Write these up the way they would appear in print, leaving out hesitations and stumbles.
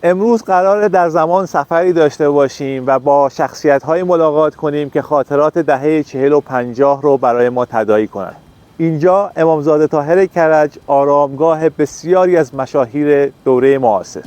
امروز قراره در زمان سفری داشته باشیم و با شخصیت‌های ملاقات کنیم که خاطرات دهه 40 و 50 رو برای ما تداعی کنند. اینجا امامزاده طاهر کرج آرامگاه بسیاری از مشاهیر دوره معاصر.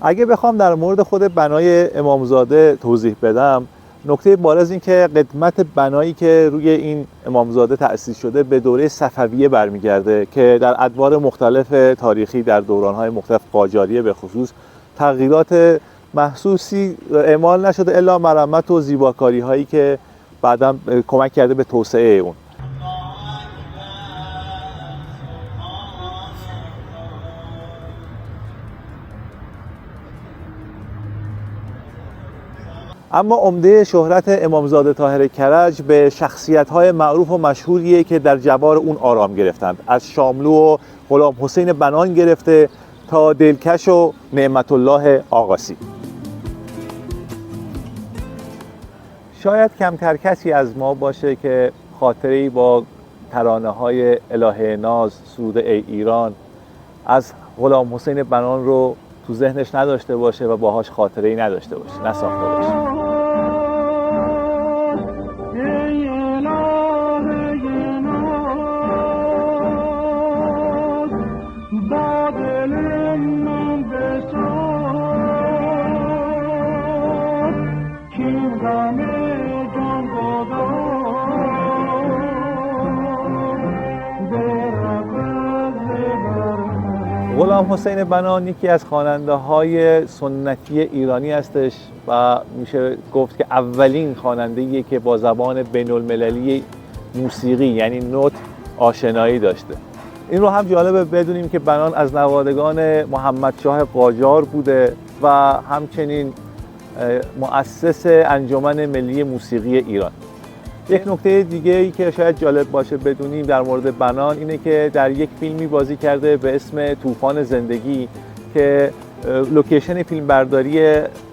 اگه بخوام در مورد خود بنای امامزاده توضیح بدم، نکته بارز این که قدمت بنایی که روی این امامزاده تأسیس شده به دوره صفویه برمیگرده که در ادوار مختلف تاریخی در دوران‌های مختلف قاجاریه به خصوص تغییرات محسوسی اعمال نشده الا مرمت و زیباکاری هایی که بعداً کمک کرده به توسعه اون. اما عمده شهرت امامزاده طاهر کرج به شخصیت‌های معروف و مشهوریه که در جوار اون آرام گرفتند، از شاملو و غلام حسین بنان گرفته تا دلکش و نعمت الله آقاسی. شاید کمتر کسی از ما باشه که خاطره‌ای با ترانه‌های الهه ناز، سرود ای ایران از غلام حسین بنان رو تو ذهنش نداشته باشه و باهاش خاطره‌ای نداشته باشه، نساخته باشه. غلام حسین بنان یکی از خواننده‌های سنتی ایرانی هستش و میشه گفت که اولین خواننده‌ایه که با زبان بین‌المللی موسیقی یعنی نوت آشنایی داشته. این رو هم جالبه بدونیم که بنان از نوادگان محمد شاه قاجار بوده و همچنین مؤسس انجمن ملی موسیقی ایران. یک نکته دیگه ای که شاید جالب باشه بدونیم در مورد بنان اینه که در یک فیلمی بازی کرده به اسم طوفان زندگی که لوکیشن فیلمبرداری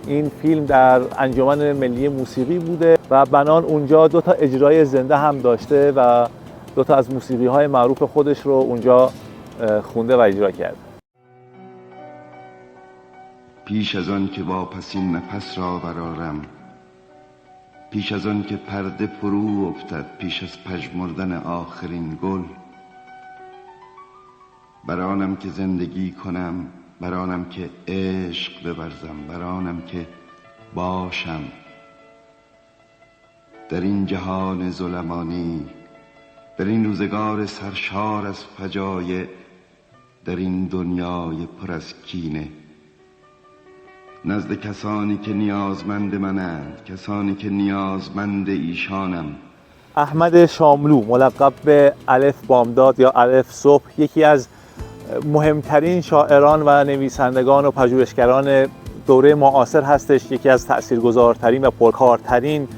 این فیلم در انجمن ملی موسیقی بوده و بنان اونجا 2 تا اجرای زنده هم داشته و 2 تا از موسیقی‌های معروف خودش رو اونجا خونده و اجرا کرده. پیش از آن که واپسین نفس را برارم، پیش از آن که پرده فرو افتد، پیش از پژمردن آخرین گل، برانم که زندگی کنم، برانم که عشق بورزم، برانم که باشم در این جهان ظلمانی، در این روزگار سرشار از فجایع، در این دنیای پر از کینه، نزد کسانی که نیازمند منند، کسانی که نیازمند ایشانم. احمد شاملو ملقب به الف بامداد یا الف صبح یکی از مهمترین شاعران و نویسندگان و پژوهشگران دوره معاصر هستش. یکی از تاثیرگذارترین و پرکارترین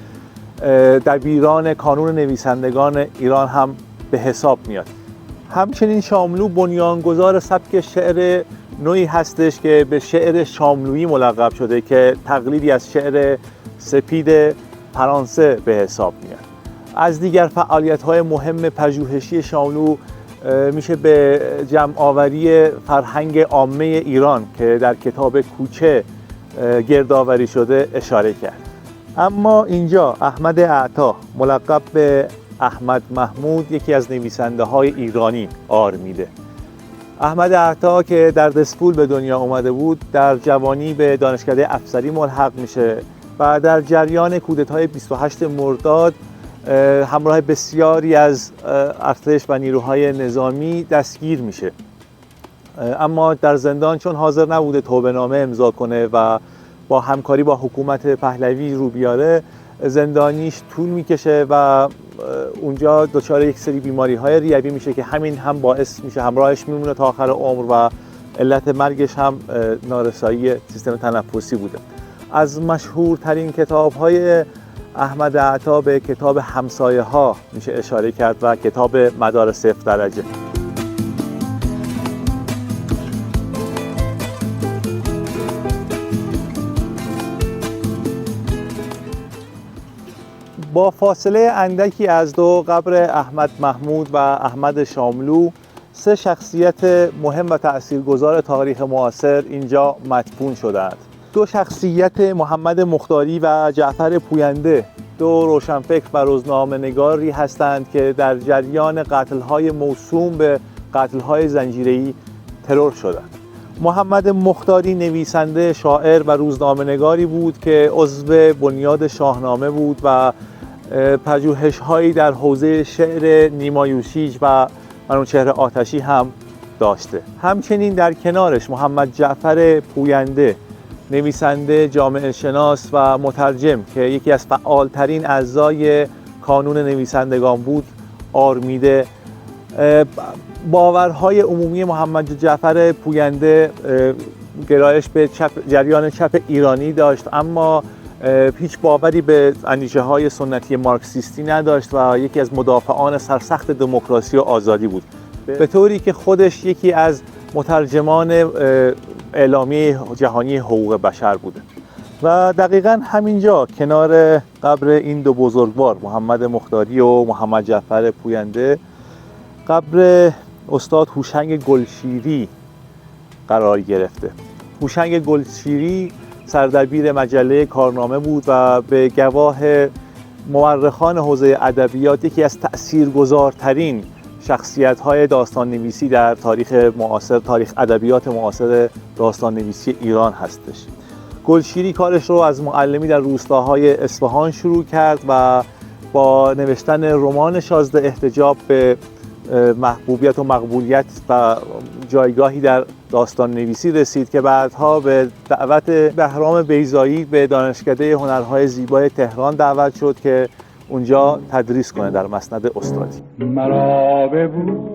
دبیران کانون نویسندگان ایران هم به حساب میاد. همچنین شاملو بنیانگذار سبک شعر نوعی هستش که به شعر شاملویی ملقب شده که تقلیدی از شعر سپید فرانسه به حساب میاد. از دیگر فعالیت‌های مهم پژوهشی شاملو میشه به جمع‌آوری فرهنگ عامه ایران که در کتاب کوچه گردآوری شده اشاره کرد. اما اینجا احمد اعطا ملقب به احمد محمود یکی از نویسنده‌های ایرانی آر میده. احمد اعطا که در دسپول به دنیا اومده بود در جوانی به دانشکده افسری ملحق میشه و در جریان کودتای 28 مرداد همراه بسیاری از ارتش و نیروهای نظامی دستگیر میشه، اما در زندان چون حاضر نبوده توبه‌نامه امضا کنه و با همکاری با حکومت پهلوی رو بیاره، زندانیش طول میکشه و اونجا دچار یک سری بیماری‌های ریوی میشه که همین هم باعث میشه همراهش میمونه تا آخر عمر و علت مرگش هم نارسایی سیستم تنفسی بوده. از مشهورترین کتاب‌های احمد اعطا به کتاب همسایه ها میشه اشاره کرد و کتاب مدار 0 درجه. با فاصله اندکی از دو قبر احمد محمود و احمد شاملو، سه شخصیت مهم و تأثیرگذار تاریخ معاصر اینجا مدفون شدند. دو شخصیت محمد مختاری و جعفر پوینده، دو روشنفکر و روزنامه‌نگاری هستند که در جریان قتل‌های موسوم به قتل‌های زنجیره‌ای ترور شدند. محمد مختاری نویسنده، شاعر و روزنامه‌نگاری بود که عضو بنیاد شاهنامه بود و پژوهش‌هایی در حوزه شعر نیمایوسیج و منوچهر آتشی هم داشته. همچنین در کنارش محمد جعفر پوینده، نویسنده، جامعه شناس و مترجم که یکی از فعالترین اعضای کانون نویسندگان بود، آرمیده. باورهای عمومی محمد جعفر پوینده گرایش به جریان چپ ایرانی داشت، اما هیچ باوری به اندیشه های سنتی مارکسیستی نداشت و یکی از مدافعان سرسخت دموکراسی و آزادی بود، به طوری که خودش یکی از مترجمان اعلامیه جهانی حقوق بشر بوده. و دقیقاً همینجا کنار قبر این دو بزرگوار، محمد مختاری و محمد جعفر پوینده، قبر استاد هوشنگ گلشیری قرار گرفته. هوشنگ گلشیری سردبیر مجله کارنامه بود و به گواه مورخان حوزه ادبیات یکی از تأثیرگذارترین شخصیت‌های داستان نویسی در تاریخ معاصر، تاریخ ادبیات معاصر داستان نویسی ایران هستش. گلشیری کارش رو از معلمی در روستاهای اصفهان شروع کرد و با نوشتن رمان شازده احتجاب به محبوبیت و مقبولیت و جایگاهی در داستان نویسی رسید که بعدها به دعوت بهرام بیضایی به دانشکده هنرهای زیبای تهران دعوت شد که اونجا تدریس کنه در مسند استادی. مرا ببو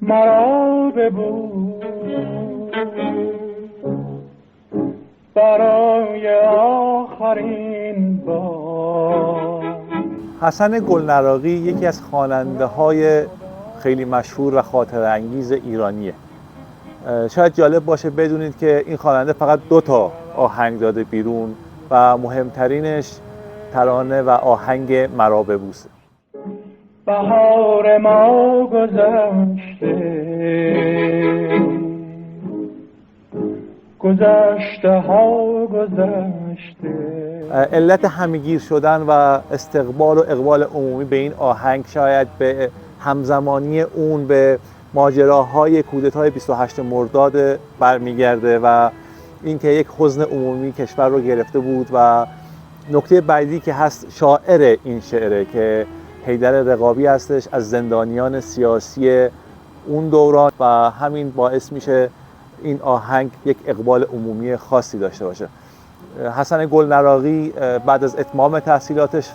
مرا ببو برای آخرین بار. حسن گلنراقی یکی از خواننده‌های خیلی مشهور و خاطره انگیز ایرانیه. شاید جالب باشه بدونید که این خواننده فقط 2 تا آهنگ داده بیرون و مهمترینش ترانه و آهنگ مرا ببوسه. بهار ما گذشته ها گذشته. علت همگیر شدن و استقبال و اقبال عمومی به این آهنگ شاید به همزمانی اون به ماجراهای کودتای 28 مرداد برمیگرده و اینکه یک حزن عمومی کشور رو گرفته بود. و نکته بعدی که هست شاعر این شعره که حیدر رقابی هستش، از زندانیان سیاسی اون دوران، و همین باعث میشه این آهنگ یک اقبال عمومی خاصی داشته باشه. حسن گلنراقی بعد از اتمام تحصیلاتش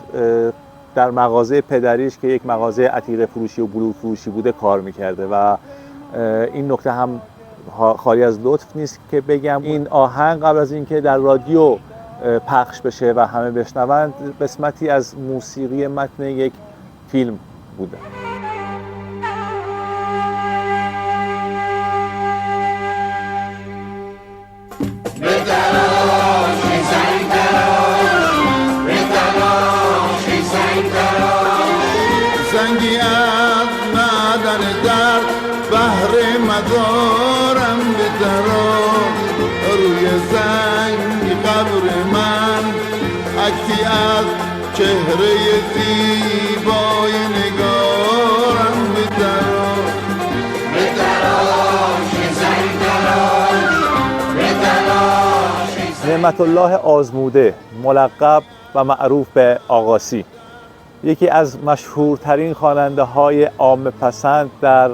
در مغازه پدریش که یک مغازه عتیقه فروشی و بلور فروشی بوده کار میکرده و این نکته هم خالی از لطف نیست که بگم. این آهنگ قبل از اینکه در رادیو پخش بشه و همه بشنوند، قسمتی از موسیقی متن یک فیلم بوده. زنگی از معدن درد بهر مدارم به درار، روی زنگ قبر من عکسی از چهره زیبای نگارم به درار. به تلاش زنگ به تلاش. نعمت الله آزموده، ملقب و معروف به آقاسی، یکی از مشهورترین خواننده‌های عامه‌پسند در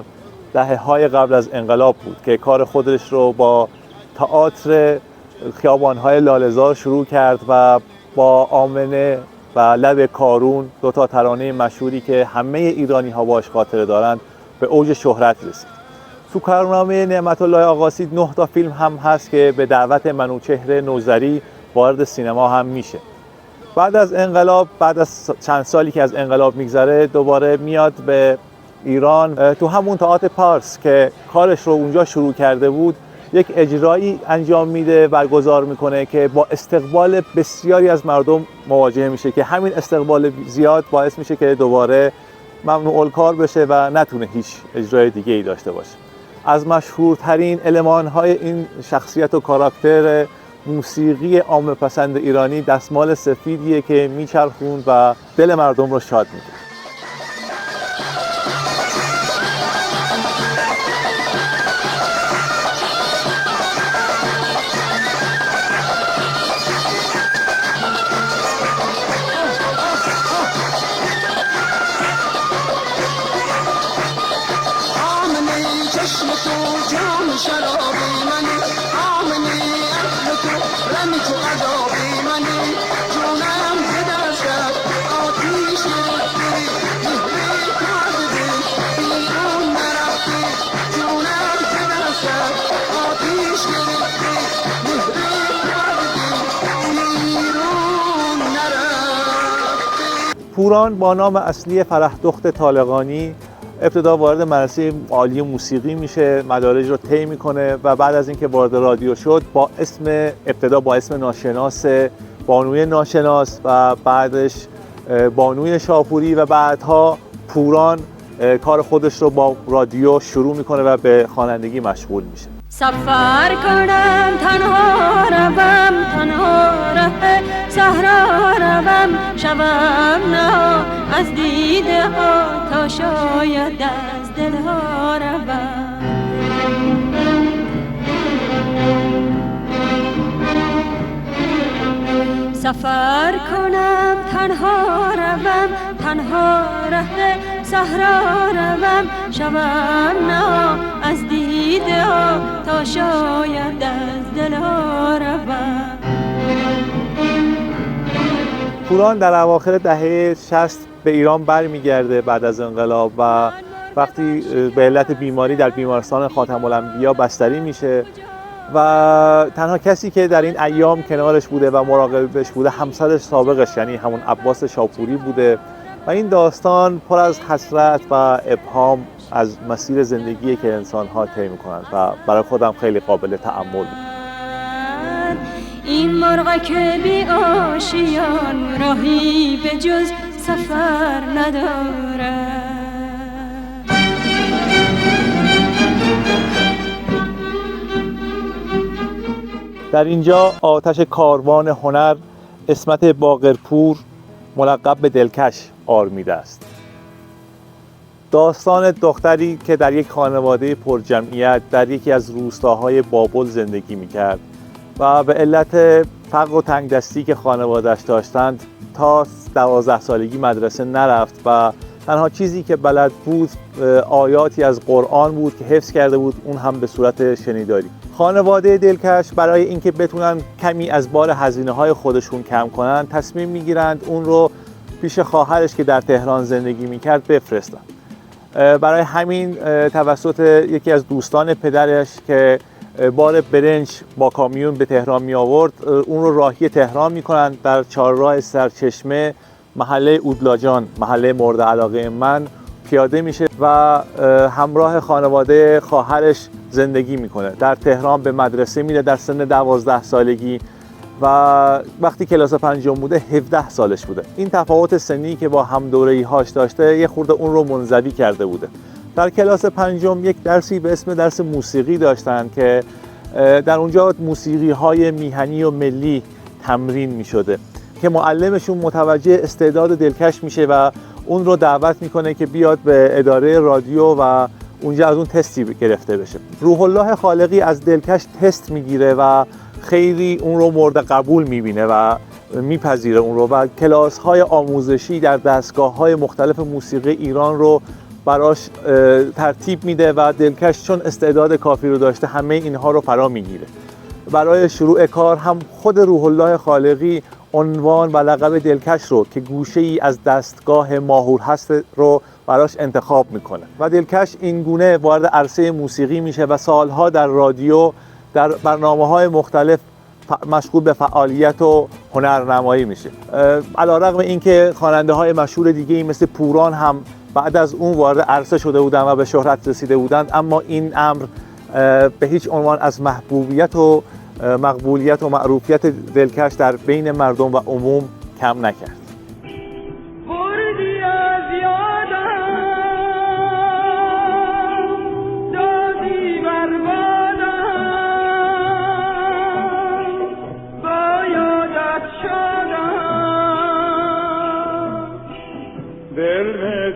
دهه‌های قبل از انقلاب بود که کار خودش رو با تئاتر خیابان‌های لاله‌زار شروع کرد و با آمنه و لب کارون، 2 تا ترانه مشهوری که همه ایرانی‌ها باش خاطره دارند، به اوج شهرت رسید. تو کارنامه نعمت الله آقاسی 9 تا فیلم هم هست که به دعوت منوچهر نوذری وارد سینما هم میشه. بعد از انقلاب، بعد از چند سالی که از انقلاب میگذره، دوباره میاد به ایران، تو همون تئاتر پارس که کارش رو اونجا شروع کرده بود یک اجرایی انجام میده، برگزار میکنه که با استقبال بسیاری از مردم مواجه میشه که همین استقبال زیاد باعث میشه که دوباره ممنوع الکار بشه و نتونه هیچ اجرای دیگه ای داشته باشه. از مشهورترین المان‌های این شخصیت و کاراکتر موسیقی عامه پسند ایرانی دستمال سفیدیه که میچرخوند و دل مردم رو شاد میکنه. پوران با نام اصلی فرحدخت طالقانی ابتدا وارد مدرسه عالی موسیقی میشه، مدارج رو طی میکنه و بعد از اینکه وارد رادیو شد ابتدا با اسم ناشناس، بانوی ناشناس و بعدش بانوی شاپوری و بعدها پوران کار خودش رو با رادیو شروع میکنه و به خوانندگی مشغول میشه. سفر کنم تنها روم، تنها ره صحرا روم، شوم نه از دیده ها تا شاید از دل ها روم. سفر کنم تنها روم، تنها ره صحرا روم، شوم نه از دیده ها تا شاید از دل ها روم. پوران در اواخر دهه 60 به ایران برمیگرده بعد از انقلاب و وقتی به علت بیماری در بیمارستان خاتم الانبیا بستری میشه و تنها کسی که در این ایام کنارش بوده و مراقبش بوده همسرش سابقش یعنی همون عباس شاپوری بوده و این داستان پر از حسرت و ابهام از مسیر زندگی که انسان‌ها طی می‌کنند و برای خودم خیلی قابل تأمل بود. این مرغ که بی آشیان راهی به جز سفر ندارد. در اینجا آتش کاروان هنر اسمت باقرپور ملقب به دلکش آرمیده است. داستان دختری که در یک خانواده پرجمعیت در یکی از روستاهای بابل زندگی می‌کرد و به علت فقر و تنگدستی که خانواده‌اش داشتند تا 12 سالگی مدرسه نرفت و تنها چیزی که بلد بود آیاتی از قرآن بود که حفظ کرده بود، اون هم به صورت شنیداری. خانواده دلکش برای اینکه بتونن کمی از بار هزینه‌های خودشون کم کنن تصمیم میگیرند اون رو پیش خواهرش که در تهران زندگی میکرد بفرستن. برای همین توسط یکی از دوستان پدرش که بار برنج با کامیون به تهران می آورد اون رو راهی تهران میکنن. در چهارراه سرچشمه محله اودلاجان، محله مورد علاقه من، پیاده میشه و همراه خانواده خواهرش زندگی میکنه. در تهران به مدرسه میره در سن 12 سالگی و وقتی کلاس 5 بوده 17 سالش بوده. این تفاوت سنی که با هم دوره‌ای هاش داشته یه خورده اون رو منزوی کرده بوده. در کلاس 5 یک درسی به اسم درس موسیقی داشتن که در اونجا موسیقی های میهنی و ملی تمرین میشده که معلمشون متوجه استعداد دلکش میشه و اون رو دعوت میکنه که بیاد به اداره رادیو و اونجا از اون تستی گرفته بشه. روح الله خالقی از دلکش تست میگیره و خیلی اون رو مورد قبول میبینه و میپذیره اون رو و کلاس های آموزشی در دستگاه های مختلف موسیقی ایران رو براش ترتیب میده و دلکش چون استعداد کافی رو داشته همه اینها رو فرا میگیره. برای شروع کار هم خود روح الله خالقی عنوان و لقب دلکش رو که گوشه ای از دستگاه ماهور هست رو براش انتخاب میکنه و دلکش این گونه وارد عرصه موسیقی میشه و سالها در رادیو در برنامه‌های مختلف مشغول به فعالیت و هنرنمایی میشه. علی‌رغم اینکه خواننده‌های مشهور دیگه‌ای مثل پوران هم بعد از اون وارد عرصه شده بودن و به شهرت رسیده بودند، اما این امر به هیچ عنوان از محبوبیت و مقبولیت و معروفیت دلکش در بین مردم و عموم کم نکرد.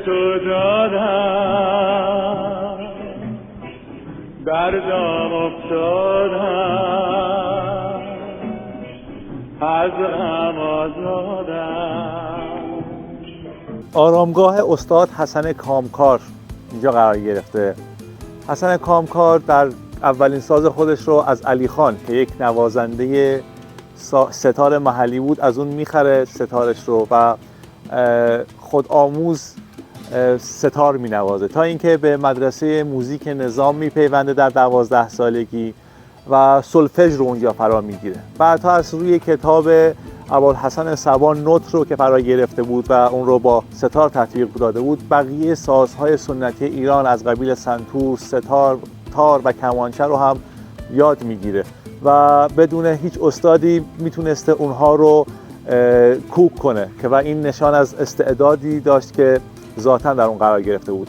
تو دادم در دام افتادم از غم آزادم. آرامگاه استاد حسن کامکار اینجا قرار گرفته. حسن کامکار در اولین ساز خودش رو از علی خان که یک نوازنده ستار محلی بود از اون میخره ستارش رو و خود آموز ستار می نوازه تا اینکه به مدرسه موزیک نظام میپیونده در 12 سالگی و سولفژ رو اونجا فرا میگیره. بعدها از روی کتاب ابوالحسن صبا نوت رو که فرا گرفته بود و اون رو با ستار تطبیق داده بود بقیه سازهای سنتی ایران از قبیل سنتور، ستار، تار و کمانچه رو هم یاد میگیره و بدون هیچ استادی میتونسته اونها رو کوک کنه که و این نشان از استعدادی داشت که ذاتاً در اون قرار گرفته بود.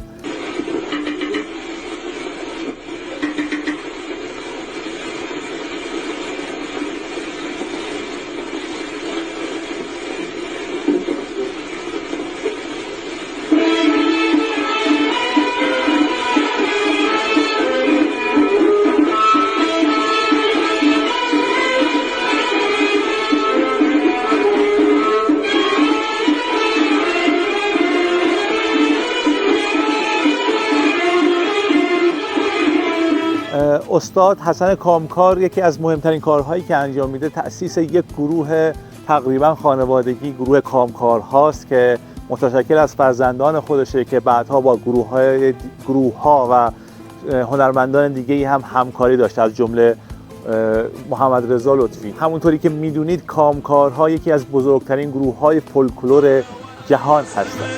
استاد حسن کامکار یکی از مهمترین کارهایی که انجام میده تأسیس یک گروه تقریبا خانوادگی، گروه کامکار هاست که متشکل از فرزندان خودشه که بعدها با گروه ها و هنرمندان دیگه هم همکاری داشته از جمله محمد رضا لطفی. همونطوری که میدونید کامکارها یکی از بزرگترین گروه های فولکلور جهان هستند.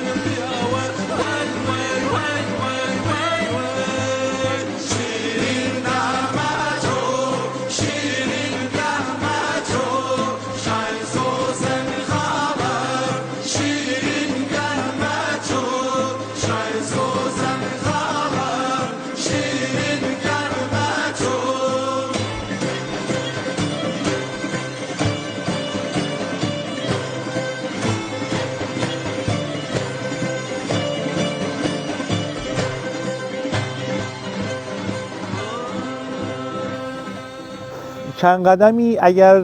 چند قدمی اگر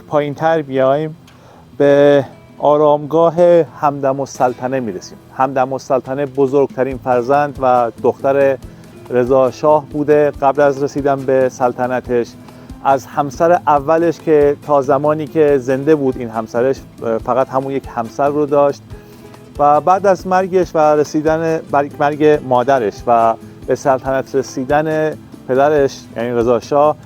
پایین تر بیایم به آرامگاه همدم السلطنه میرسیم. همدم السلطنه بزرگترین فرزند و دختر رضا شاه بوده. قبل از رسیدن به سلطنتش از همسر اولش که تا زمانی که زنده بود این همسرش فقط همون یک همسر رو داشت و بعد از مرگش و رسیدن مرگ مادرش و به سلطنت رسیدن پدرش یعنی رضا شاه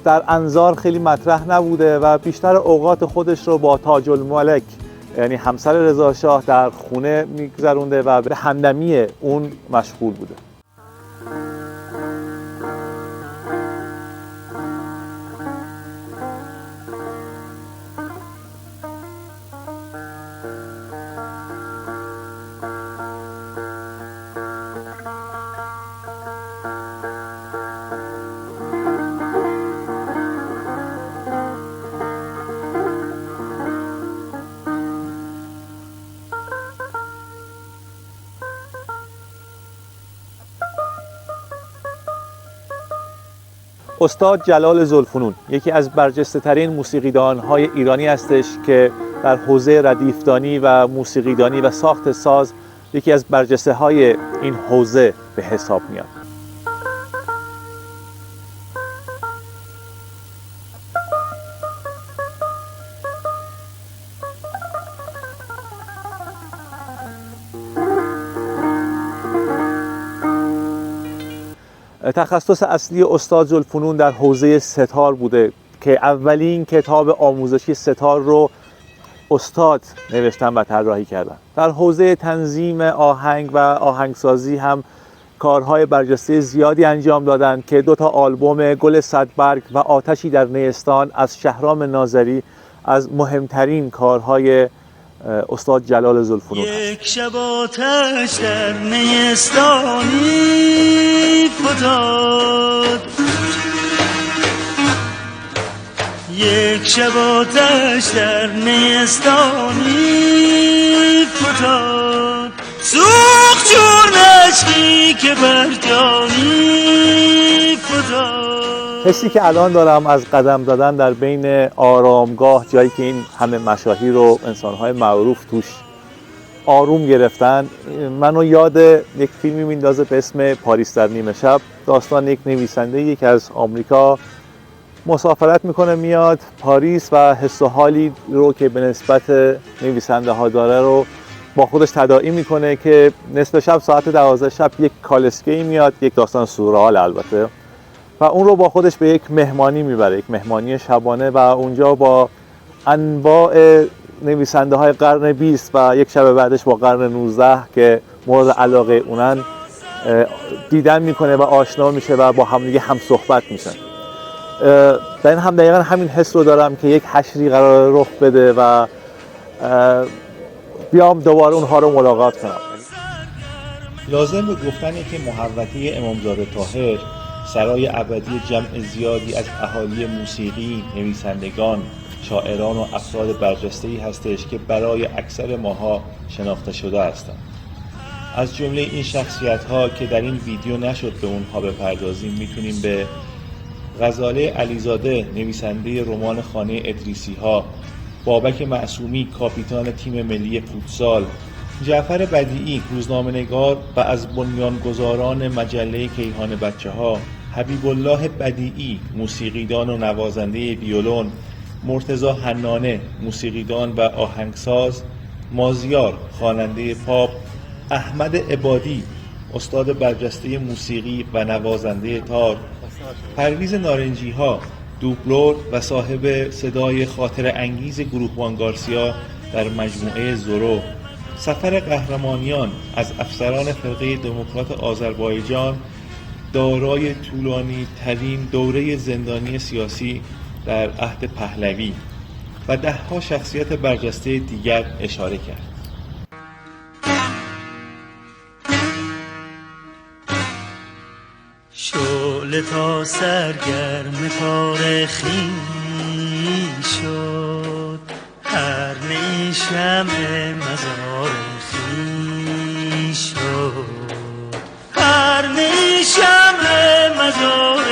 در انظار خیلی مطرح نبوده و بیشتر اوقات خودش رو با تاج الملک یعنی همسر رضا شاه در خونه میگذرونده و به همدمی اون مشغول بوده. استاد جلال ذوالفنون یکی از برجسته‌ترین موسیقیدان‌های ایرانی هستش که در حوزه ردیفدانی و موسیقیدانی و ساخت ساز یکی از برجسته‌های این حوزه به حساب میاد. تخصص اصلی استاد ذوالفنون در حوزه ستار بوده که اولین کتاب آموزشی ستار رو استاد نوشتن و طراحی کردن. در حوزه تنظیم آهنگ و آهنگسازی هم کارهای برجسته زیادی انجام دادند که 2 آلبوم گل صدبرگ و آتشی در نیستان از شهرام ناظری از مهمترین کارهای استاد جلال ذوالفنون هست. یک شب آتش در نیستانی فتاد، یک شب آتش در نیستانی فتاد، سوخت چون عشقی که بر جانی فتاد. حسی که الان دارم از قدم زدن در بین آرامگاه، جایی که این همه مشاهیر و انسان‌های معروف توش آروم گرفتن، منو یاد یک فیلمی میندازه به اسم پاریس در نیمه شب. داستان یک نویسنده یک از آمریکا مسافرت میکنه میاد پاریس و حس و حالی رو که به نسبت نویسنده ها داره رو با خودش تداعی میکنه که نصف شب ساعت 12 شب یک کالسکه‌ای میاد، یک داستان سورئال البته، و اون رو با خودش به یک مهمانی میبره، یک مهمانی شبانه، و اونجا با انواع نویسنده های قرن 20 و یک شب بعدش با قرن 19 که مورد علاقه اونن دیدن میکنه و آشنا میشه و با همدیگه هم صحبت میشن. در این هم دقیقا همین حس رو دارم که یک حشری قرار رخ بده و بیام دوباره اونها رو ملاقات کنم. لازم به گفتنه که محوطه امامزاده طاهر سرای ابدی جمع زیادی از اهالی موسیقی، نویسندگان، شاعران و افراد برجسته‌ای هستش که برای اکثر ماها شناخته شده هستند. از جمله این شخصیت‌ها که در این ویدیو نشد به اونها بپردازیم میتونیم به غزاله علیزاده، نویسنده رمان خانه ادریسی‌ها، بابک معصومی، کاپیتان تیم ملی فوتسال، جعفر بدیعی، روزنامه‌نگار و از بنیانگذاران مجله کیهان بچه‌ها، حبیب الله بدیعی، موسیقیدان و نوازنده ویولون، مرتضی حنانه، موسیقیدان و آهنگساز، مازیار، خواننده پاپ، احمد عبادی، استاد برجسته موسیقی و نوازنده تار، پرویز نارنجی‌ها، دوبلور و صاحب صدای خاطر انگیز گروهبان گارسیا در مجموعه زورو، سفر قهرمانیان از افسران فرقه دموکرات آذربایجان دارای طولانی ترین دوره زندانی سیاسی در عهد پهلوی و 10 شخصیت برجسته دیگر اشاره کرد. شعله تا سرگرم تاریخی شد، هر نیشم مزار خویش شد، هر نیشم مزار